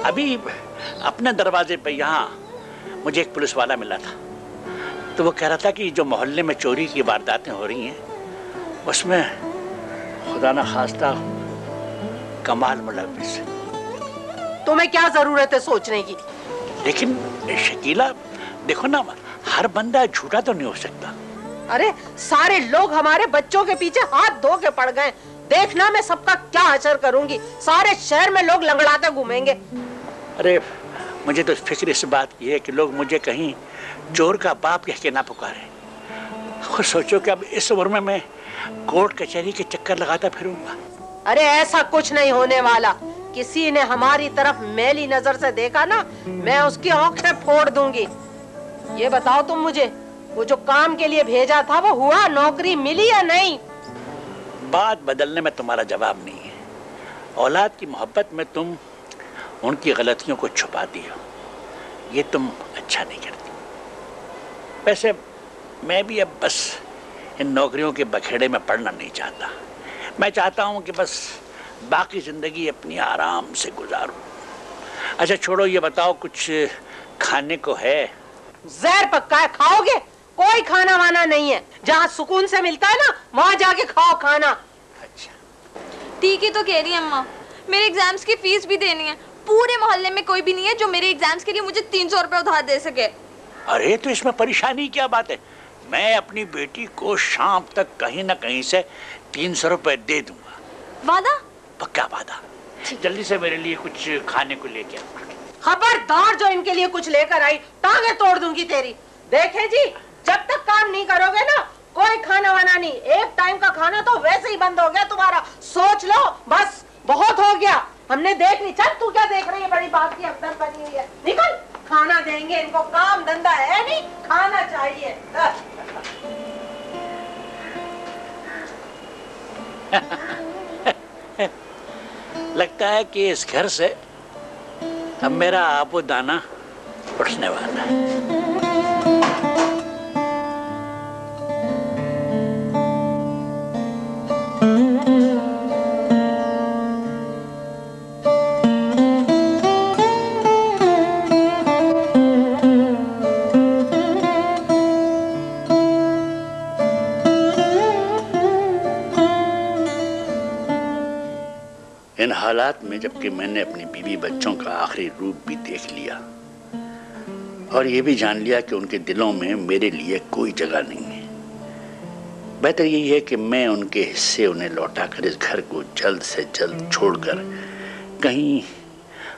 अभी अपने दरवाजे पे यहाँ मुझे एक पुलिस वाला मिला था, तो वो कह रहा था कि जो मोहल्ले में चोरी की वारदातें हो रही हैं उसमें खुदा ना खास्ता कमाल मुलव्विस है। तुम्हें क्या जरूरत है सोचने की? लेकिन शकीला देखो ना, हर बंदा झूठा तो नहीं हो सकता। अरे सारे लोग हमारे बच्चों के पीछे हाथ धो के पड़ गए। देखना मैं सबका क्या असर करूंगी। सारे शहर में लोग लंगड़ाते घूमेंगे। अरे मुझे तो फिक्र इस बात की है कि लोग मुझे कहीं चोर का बाप कह के ना पुकारे। खुद सोचो कि अब इस उम्र में मैं कोर्ट कचहरी के चक्कर लगाता फिरूंगा। अरे ऐसा कुछ नहीं होने वाला। किसी ने हमारी तरफ मैली नजर से देखा ना, मैं उसकी आंखें फोड़ दूंगी। ये बताओ तुम मुझे, वो जो काम के लिए भेजा था वो हुआ? नौकरी मिली या नहीं? बात बदलने में तुम्हारा जवाब नहीं है। औलाद की मोहब्बत में तुम उनकी गलतियों को छुपाती हो, ये तुम अच्छा नहीं करती। वैसे मैं भी अब बस इन नौकरियों के बखेड़े में पड़ना नहीं चाहता। मैं चाहता हूँ कि बस बाकी जिंदगी अपनी आराम से गुजारूं। अच्छा छोड़ो, ये बताओ कुछ खाने को है? जहर पक्का है, खाओगे? कोई खाना वाना नहीं है। जहाँ सुकून से मिलता है ना, वहाँ जाके खाओ खाना। अच्छा ठीक ही तो कह रही है अम्मा, मेरे एग्जाम्स की फीस भी देनी है। पूरे मोहल्ले में कोई भी नहीं है जो मेरे एग्जाम्स के लिए मुझे 300 रुपए उधार दे सके। अरे तो इसमें परेशानी क्या बात है? मैं अपनी बेटी को शाम तक कहीं ना कहीं से 300 रुपए दे दूंगा। वादा? पक्का वादा। जल्दी से मेरे लिए कुछ खाने को लेके आ। खबरदार जो इनके लिए कुछ लेकर आई, टांगे तोड़ दूंगी तेरी। देखे जी, जब तक काम नहीं करोगे ना, कोई खाना वाना नहीं। एक टाइम का खाना तो वैसे ही बंद हो गया तुम्हारा। सोच लो, बस बहुत हो गया। हमने देख ली। चल तू क्या देख रही है? बड़ी बात की अफसर बनी हुई है। निकल, खाना देंगे इनको। काम धंधा है नहीं, खाना चाहिए। लगता है कि इस घर से अब मेरा आबो दाना उठने वाला है। इन हालात में जबकि मैंने अपनी बीवी बच्चों का आखिरी रूप भी देख लिया और ये भी जान लिया कि उनके दिलों में मेरे लिए कोई जगह नहीं है, बेहतर यही है कि मैं उनके हिस्से उन्हें लौटाकर इस घर को जल्द से जल्द छोड़कर कहीं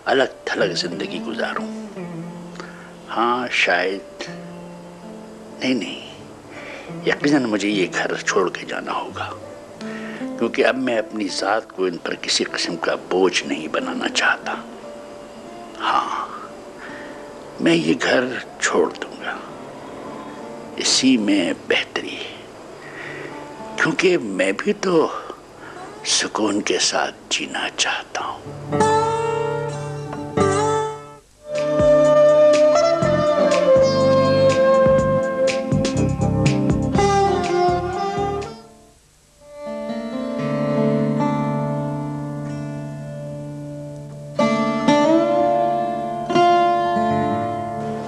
अलग थलग जिंदगी गुजारूं। हाँ शायद नहीं, यकीनन मुझे ये घर छोड़ के जाना होगा, क्योंकि अब मैं अपनी जात को इन पर किसी किस्म का बोझ नहीं बनाना चाहता। हाँ, मैं ये घर छोड़ दूंगा, इसी में बेहतरी है, क्योंकि मैं भी तो सुकून के साथ जीना चाहता हूँ।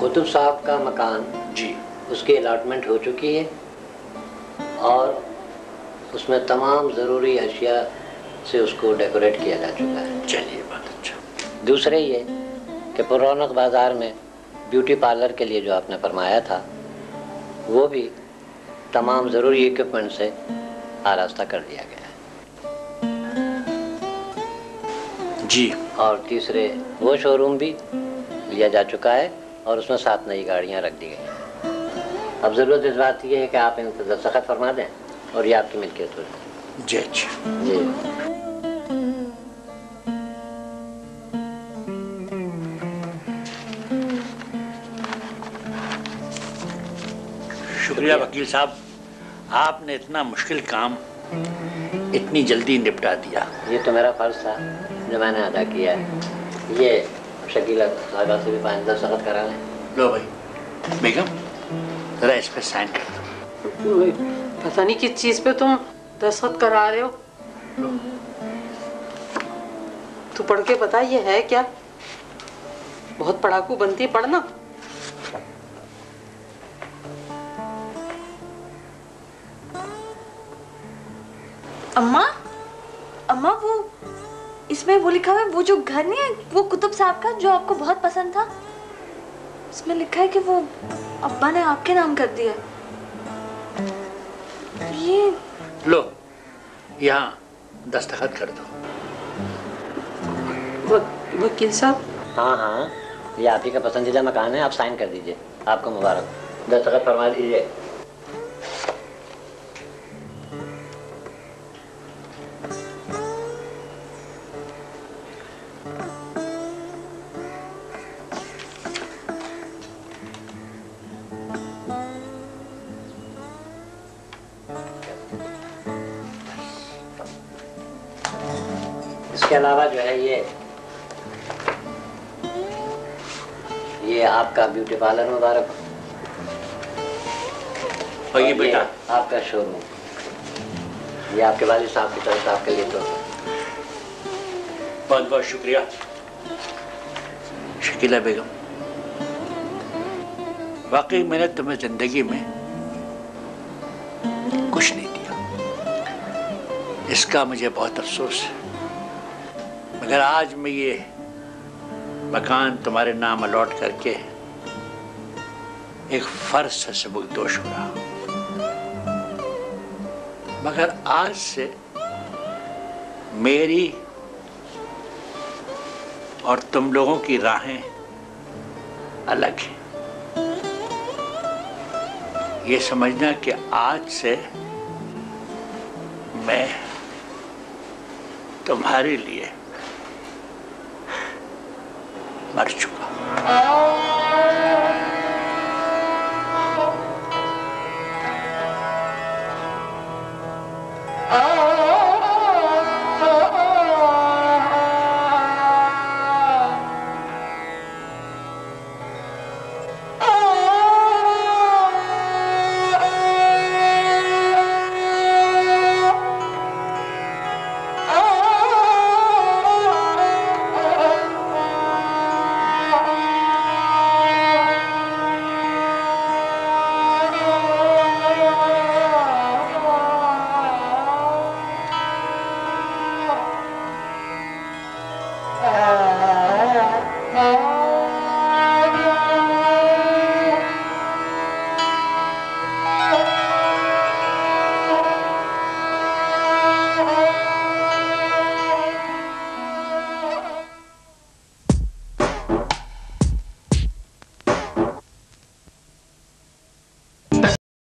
कुतुब साहब का मकान जी, उसकी अलॉटमेंट हो चुकी है और उसमें तमाम ज़रूरी अशिया से उसको डेकोरेट किया जा चुका है। चलिए बहुत अच्छा। दूसरे ये कि पुरौनक बाज़ार में ब्यूटी पार्लर के लिए जो आपने फरमाया था वो भी तमाम ज़रूरी इक्विपमेंट से आरास्ता कर दिया गया है जी। और तीसरे वो शोरूम भी लिया जा चुका है और उसमें 7 नई गाड़ियाँ रख दी गई हैं। अब ज़रूरत इस बात की है कि आप इन पर दस्तखत फरमा दें और ये आपकी मिल्कियत हो जाए। जी अच्छा। जी शुक्रिया वकील साहब, आपने इतना मुश्किल काम इतनी जल्दी निपटा दिया। ये तो मेरा फर्ज था जो मैंने अदा किया है। ये शकीला साहिबा से भी 5 दस्तखत करा लें। लो भाई, बेगम जरा इस पे साइन कर दो। पता नहीं किस चीज पे तुम दस्तखत करा रहे हो। तू पढ़ के बता ये है क्या? बहुत पढ़ाकू बनती है, पढ़ना। अम्मा, अम्मा वो इसमें वो लिखा हुआ है, वो जो घर नहीं है वो कुतुब साहब का जो आपको बहुत पसंद था, इसमें लिखा है कि वो अब्बा ने आपके नाम कर दिया। ये लो, यहाँ दस्तखत कर दो। वकील साहब। हाँ हाँ, ये आप ही का पसंदीदा मकान है, आप साइन कर दीजिए। आपको मुबारक, दस्तखत फरमा दीजिए। इसके अलावा जो है ये आपका ब्यूटी पार्लर मुबारक। और ये बेटा आपका शोरूम, ये आपके वालिद साहब की तरफ से आपके लिए तो बहुत बहुत शुक्रिया। शकीला बेगम, वाकई मैंने तुम्हें जिंदगी में कुछ नहीं दिया, इसका मुझे बहुत अफसोस है। मगर आज मैं ये मकान तुम्हारे नाम अलॉट करके एक फर्ज से सबकदोश हो रहा हूं। मगर आज से मेरी और तुम लोगों की राहें अलग हैं। ये समझना कि आज से मैं तुम्हारे लिए मर चुका।